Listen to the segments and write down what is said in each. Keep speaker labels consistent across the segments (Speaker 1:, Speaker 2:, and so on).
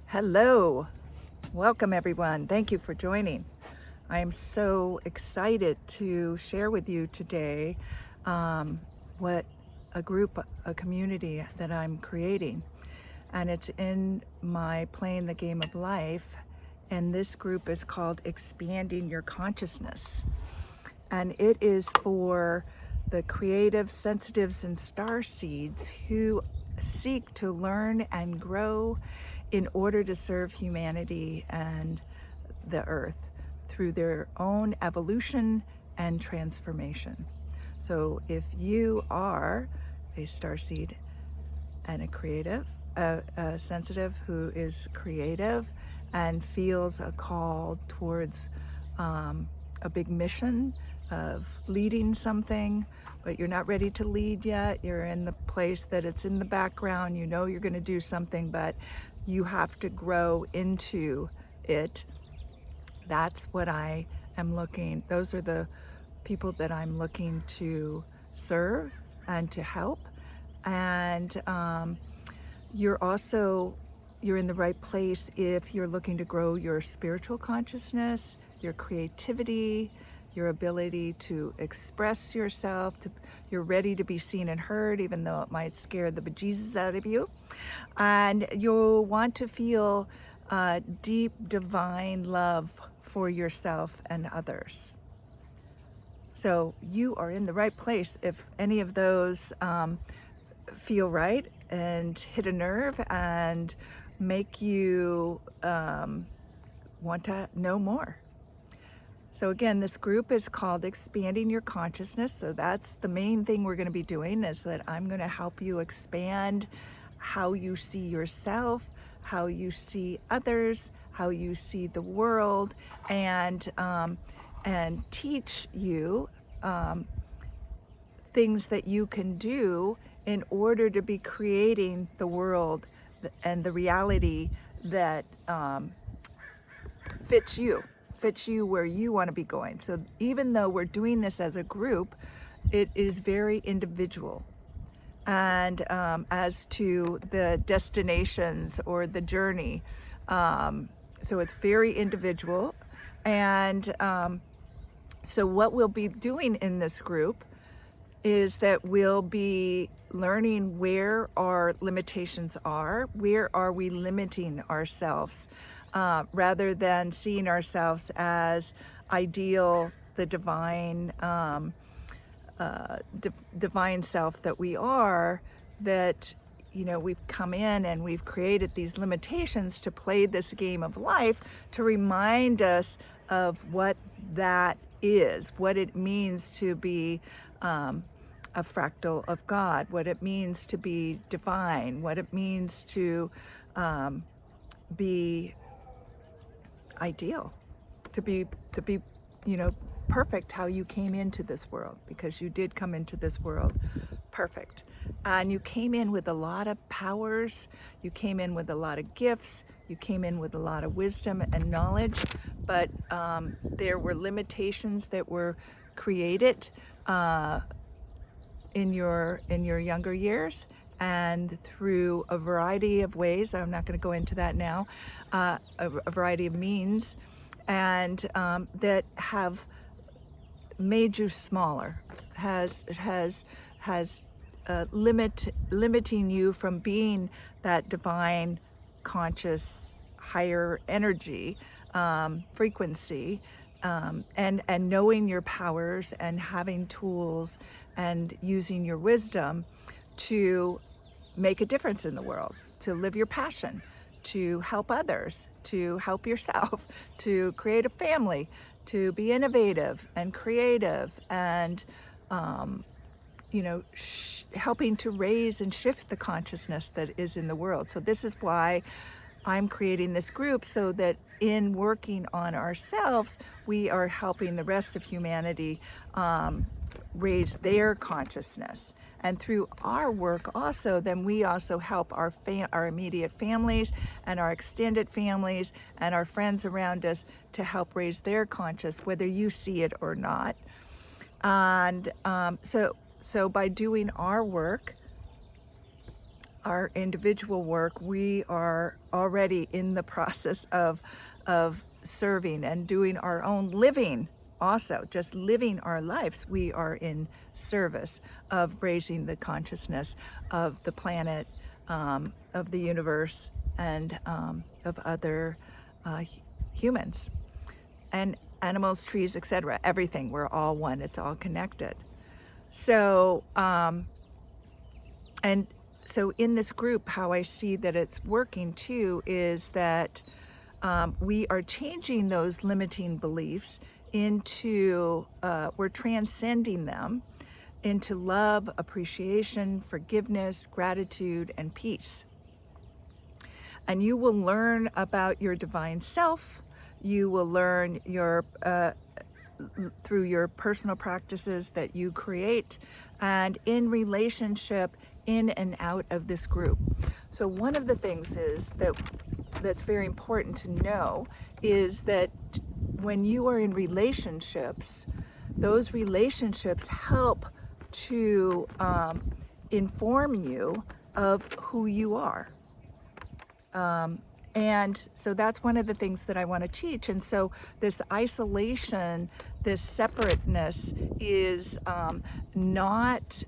Speaker 1: Hello, welcome everyone. Thank you for joining. I am so excited to share with you today what a community that I'm creating. And it's in my Playing the Game of Life. And this group is called Expanding Your Consciousness. And it is for the creative sensitives and star seeds who seek to learn and grow in order to serve humanity and the earth through their own evolution and transformation. So if you are a starseed and a creative, a sensitive who is creative and feels a call towards a big mission of leading something, but you're not ready to lead yet. You're in the place that it's in the background. You know you're going to do something, but you have to grow into it. That's what I am looking. Those are the people that I'm looking to serve and to help. And you're in the right place if you're looking to grow your spiritual consciousness, your creativity, your ability to express yourself, you're ready to be seen and heard, even though it might scare the bejesus out of you. And you'll want to feel deep divine love for yourself and others. So you are in the right place if any of those feel right and hit a nerve and make you want to know more. So again, this group is called Expanding Your Consciousness. So that's the main thing we're going to be doing, is that I'm going to help you expand how you see yourself, how you see others, how you see the world, and teach you things that you can do in order to be creating the world and the reality that fits you where you want to be going. So even though we're doing this as a group, it is very individual. And as to the destinations or the journey, so it's very individual. And so what we'll be doing in this group is that we'll be learning where our limitations are, where are we limiting ourselves, rather than seeing ourselves as ideal, the divine, divine self that we are, that, we've come in and we've created these limitations to play this game of life to remind us of what that is, what it means to be a fractal of God, what it means to be divine, what it means to be ideal, to be perfect how you came into this world, because you did come into this world perfect. And you came in with a lot of powers, you came in with a lot of gifts, you came in with a lot of wisdom and knowledge, but there were limitations that were created in your younger years, and through a variety of ways, I'm not going to go into that now, a variety of means, and that have made you smaller, limiting you from being that divine, conscious, higher energy frequency, and knowing your powers and having tools and using your wisdom to make a difference in the world, to live your passion, to help others, to help yourself, to create a family, to be innovative and creative, and helping to raise and shift the consciousness that is in the world. So this is why I'm creating this group, so that in working on ourselves, we are helping the rest of humanity raise their consciousness. And through our work also, then we also help our immediate families and our extended families and our friends around us to help raise their conscious, whether you see it or not. And so by doing our work, our individual work, we are already in the process of serving and doing our own living. Also, just living our lives, we are in service of raising the consciousness of the planet, of the universe, and of other humans and animals, trees, etc. Everything. We're all one. It's all connected. So, and so in this group, how I see that it's working too is that we are changing those limiting beliefs into, we're transcending them into love, appreciation, forgiveness, gratitude, and peace. And you will learn about your divine self. You will learn your through your personal practices that you create, and in relationship in and out of this group. So one of the things is that's very important to know is that when you are in relationships, those relationships help to inform you of who you are. And so that's one of the things that I want to teach. And so this isolation, this separateness is not,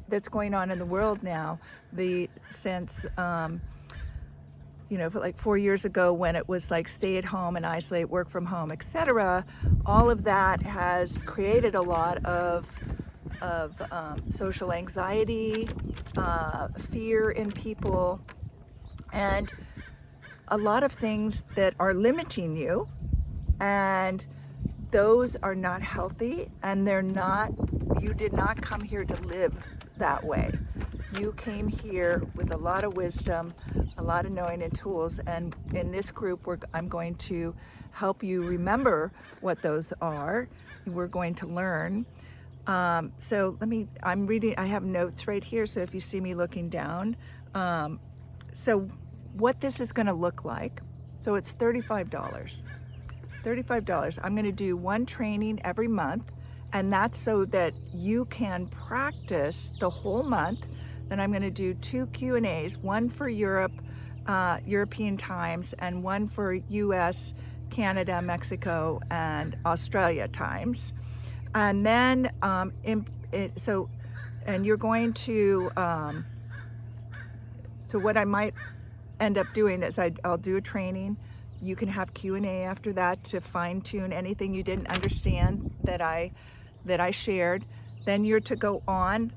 Speaker 1: that's going on in the world now. The sense, you know, for like 4 years ago when it was like stay at home and isolate, work from home, etc., all of that has created a lot of social anxiety, fear in people, and a lot of things that are limiting you, and those are not healthy, and they're not, you did not come here to live that way. You came here with a lot of wisdom, a lot of knowing and tools, and in this group I'm going to help you remember what those are. We're going to learn. So I'm reading, I have notes right here, so if you see me looking down, so what this is going to look like. So it's $35. $35. I'm going to do one training every month, and that's so that you can practice the whole month. Then I'm going to do 2 Q&As, one for Europe, European times, and one for US, Canada, Mexico, and Australia times. And then, and you're going to, so what I might end up doing is I'll do a training. You can have Q&A after that to fine tune anything you didn't understand that I shared. Then you're to go on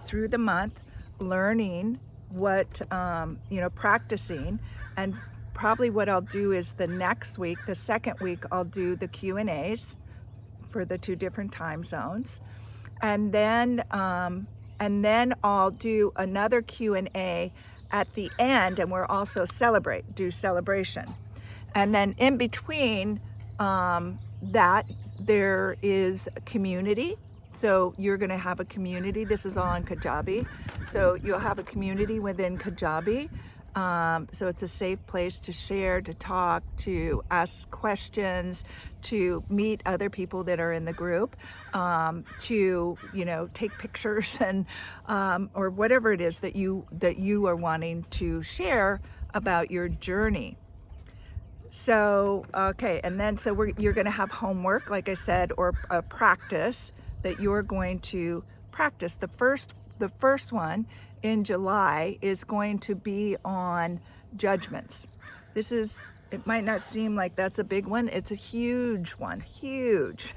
Speaker 1: through the month learning what, practicing. And probably what I'll do is the next week, the second week, I'll do the Q&As for the 2 different time zones. And then I'll do another Q&A at the end, and we're also do celebration. And then in between that, there is a community. So you're going to have a community. This is all in Kajabi. So you'll have a community within Kajabi. So it's a safe place to share, to talk, to ask questions, to meet other people that are in the group, to, take pictures and, or whatever it is that you are wanting to share about your journey. So, okay. And then, you're going to have homework, like I said, or a practice that you're going to practice. The first one in July is going to be on judgments. It might not seem like that's a big one. It's a huge one, huge.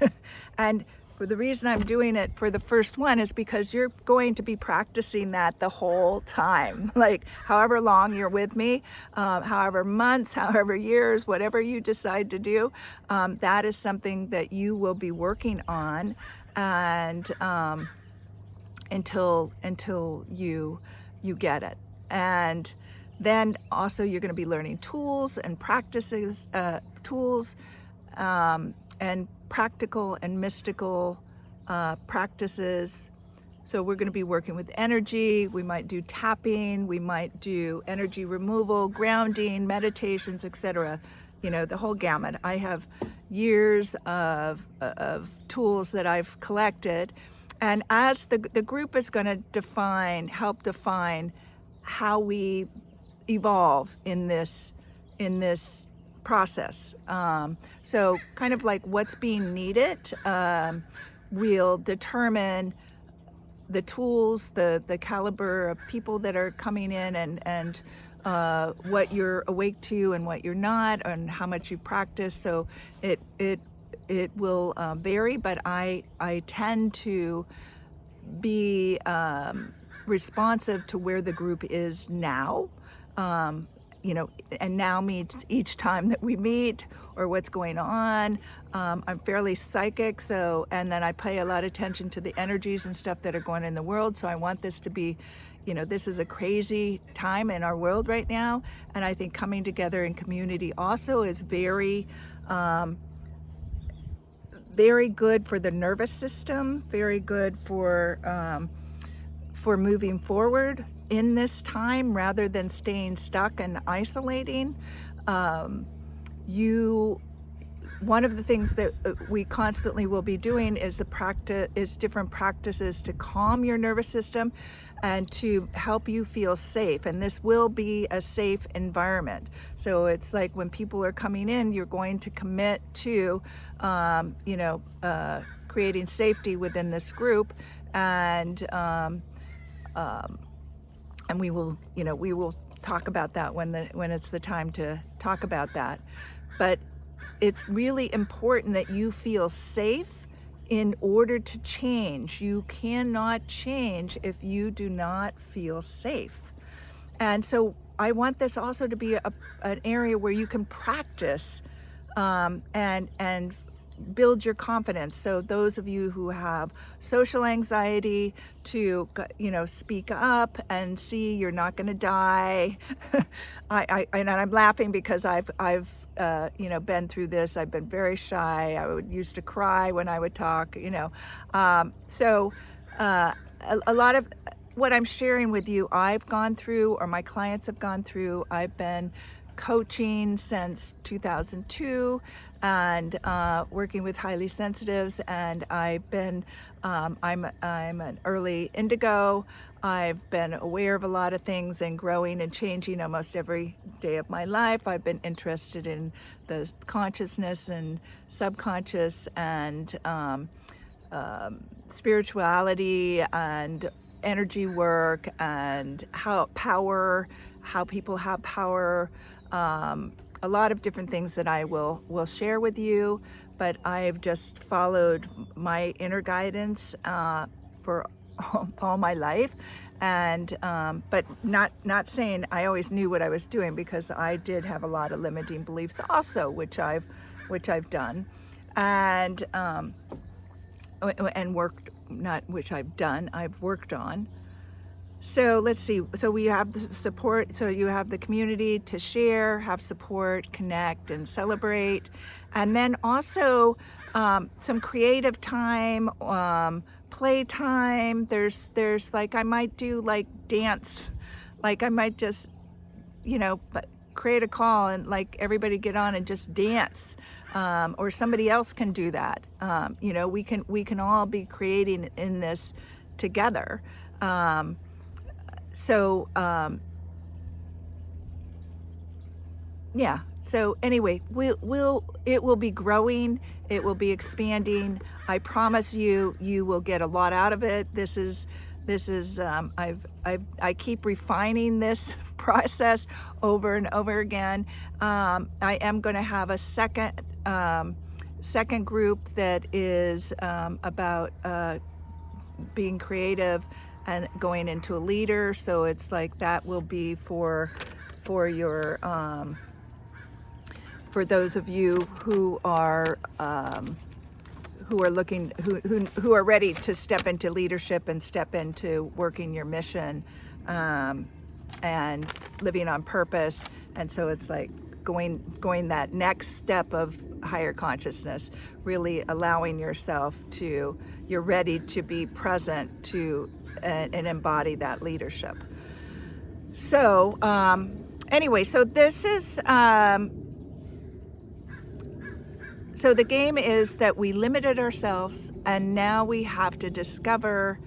Speaker 1: And for the reason I'm doing it for the first one is because you're going to be practicing that the whole time, like however long you're with me, however months, however years, whatever you decide to do, that is something that you will be working on, and until you get it. And then also you're going to be learning tools and practices, and practical and mystical practices. So we're going to be working with energy. We might do tapping, we might do energy removal, grounding, meditations, etc. The whole gamut. I have years of tools that I've collected. And as the group is going to help define how we evolve in this process. So kind of like what's being needed will determine the tools, the caliber of people that are coming in, and what you're awake to and what you're not, and how much you practice. So it will vary, but I tend to be responsive to where the group is now. And now means each time that we meet or what's going on. I'm fairly psychic, and then I pay a lot of attention to the energies and stuff that are going on in the world. So I want this to be, this is a crazy time in our world right now. And I think coming together in community also is very, very good for the nervous system, very good for moving forward in this time rather than staying stuck and isolating. One of the things that we constantly will be doing is different practices to calm your nervous system and to help you feel safe. And this will be a safe environment. So it's like when people are coming in, you're going to commit to, creating safety within this group, and we will talk about that when it's the time to talk about that. But it's really important that you feel safe in order to change. You cannot change if you do not feel safe. And so I want this also to be an area where you can practice and build your confidence. So those of you who have social anxiety, to speak up and see you're not going to die. And I'm laughing because I've been through this. I've been very shy. I used to cry when I would talk. So a lot of what I'm sharing with you, I've gone through, or my clients have gone through. I've been coaching since 2002 and working with highly sensitives, and I've been I'm an early indigo. I've been aware of a lot of things and growing and changing almost every day of my life. I've been interested in the consciousness and subconscious and spirituality and energy work and how people have power, a lot of different things that I will share with you. But I've just followed my inner guidance for all my life, and but not saying I always knew what I was doing, because I did have a lot of limiting beliefs also, which I've done, and worked, not which I've done, I've worked on. So let's see. So we have the support. So you have the community to share, have support, connect, and celebrate. And then also some creative time, play time. There's like, I might do like dance. Like I might just, create a call and like everybody get on and just dance. Or somebody else can do that. We can all be creating in this together. So anyway, it will be growing, it will be expanding. I promise you will get a lot out of it. This is I keep refining this process over and over again. I am going to have a second group that is about being creative and going into a leader. So it's like that will be for your for those of you who are looking, who are ready to step into leadership and step into working your mission and living on purpose. And so it's like going that next step of higher consciousness, really allowing yourself to, you're ready to be present to and embody that leadership. So anyway, so this is so the game is that we limited ourselves, and now we have to discover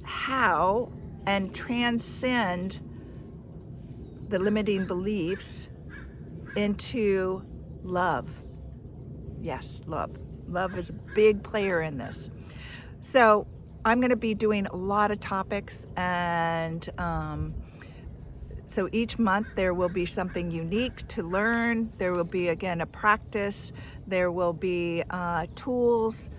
Speaker 1: how and transcend the limiting beliefs into love. Yes, love. Love is a big player in this. So I'm going to be doing a lot of topics, and so each month there will be something unique to learn. There will be, again, a practice. There will be tools.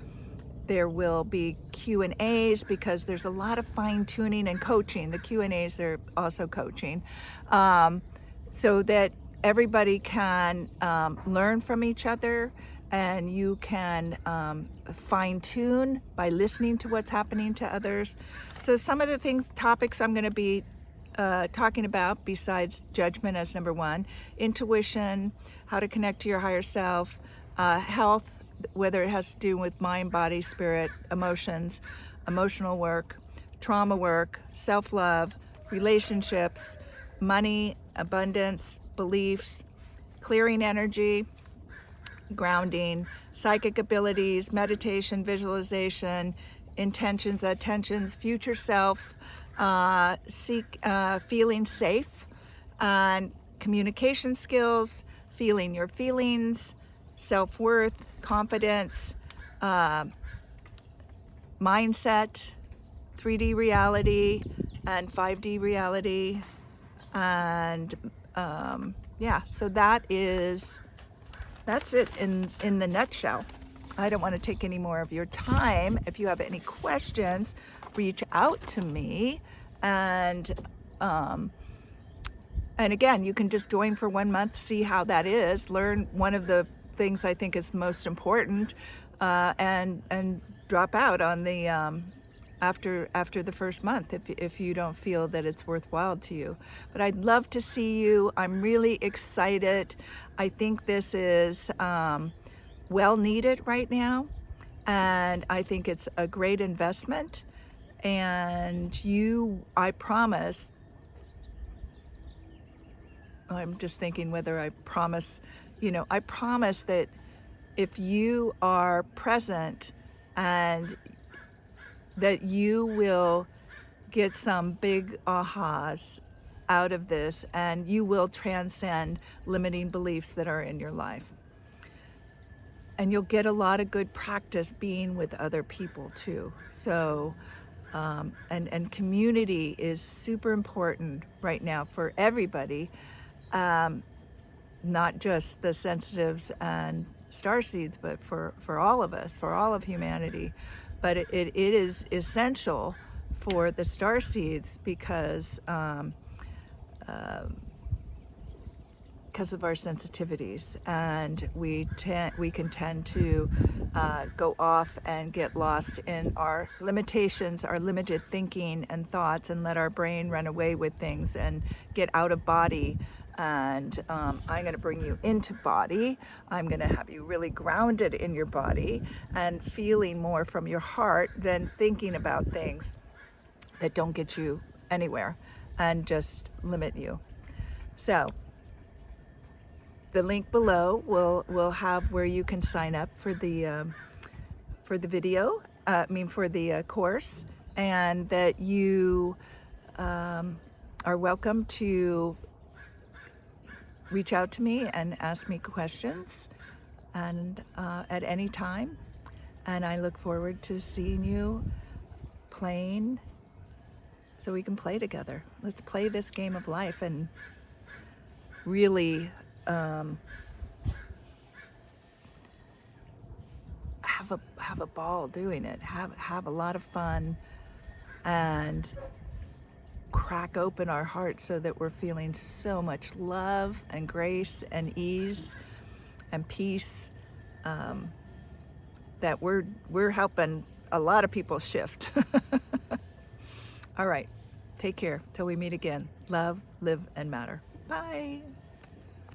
Speaker 1: There will be Q&As, because there's a lot of fine-tuning and coaching. The Q&As are also coaching, so that everybody can learn from each other, and you can fine-tune by listening to what's happening to others. So some of the topics I'm going to be talking about, besides judgment as number one, intuition, how to connect to your higher self, health, whether it has to do with mind, body, spirit, emotions, emotional work, trauma work, self-love, relationships, money, abundance, beliefs, clearing energy, grounding, psychic abilities, meditation, visualization, intentions, attentions, future self, feeling safe, and communication skills, feeling your feelings, self-worth, confidence, mindset, 3D reality and 5D reality. And yeah, so that's it in the nutshell. I don't want to take any more of your time. If you have any questions, reach out to me, and again, you can just join for 1 month, see how that is, learn one of the things I think is the most important, and drop out on the after the first month if you don't feel that it's worthwhile to you. But I'd love to see you. I'm really excited. I think this is well needed right now, and I think it's a great investment. And I promise, I'm just thinking whether I promise, I promise that if you are present, and that you will get some big ahas out of this, and you will transcend limiting beliefs that are in your life. And you'll get a lot of good practice being with other people too. So, and community is super important right now for everybody, not just the sensitives and starseeds, but for all of us, for all of humanity. But it is essential for the starseeds, because of our sensitivities, and we can tend to go off and get lost in our limitations, our limited thinking and thoughts, and let our brain run away with things and get out of body. And I'm going to bring you into body. I'm going to have you really grounded in your body and feeling more from your heart than thinking about things that don't get you anywhere and just limit you. So the link below will have where you can sign up for the video, for the course, and that you are welcome to reach out to me and ask me questions, and at any time. And I look forward to seeing you playing, so we can play together. Let's play this game of life and really have a ball doing it. Have a lot of fun, and crack open our hearts so that we're feeling so much love and grace and ease and peace, that we're helping a lot of people shift. All right, take care till we meet again. Love, live, and matter. Bye.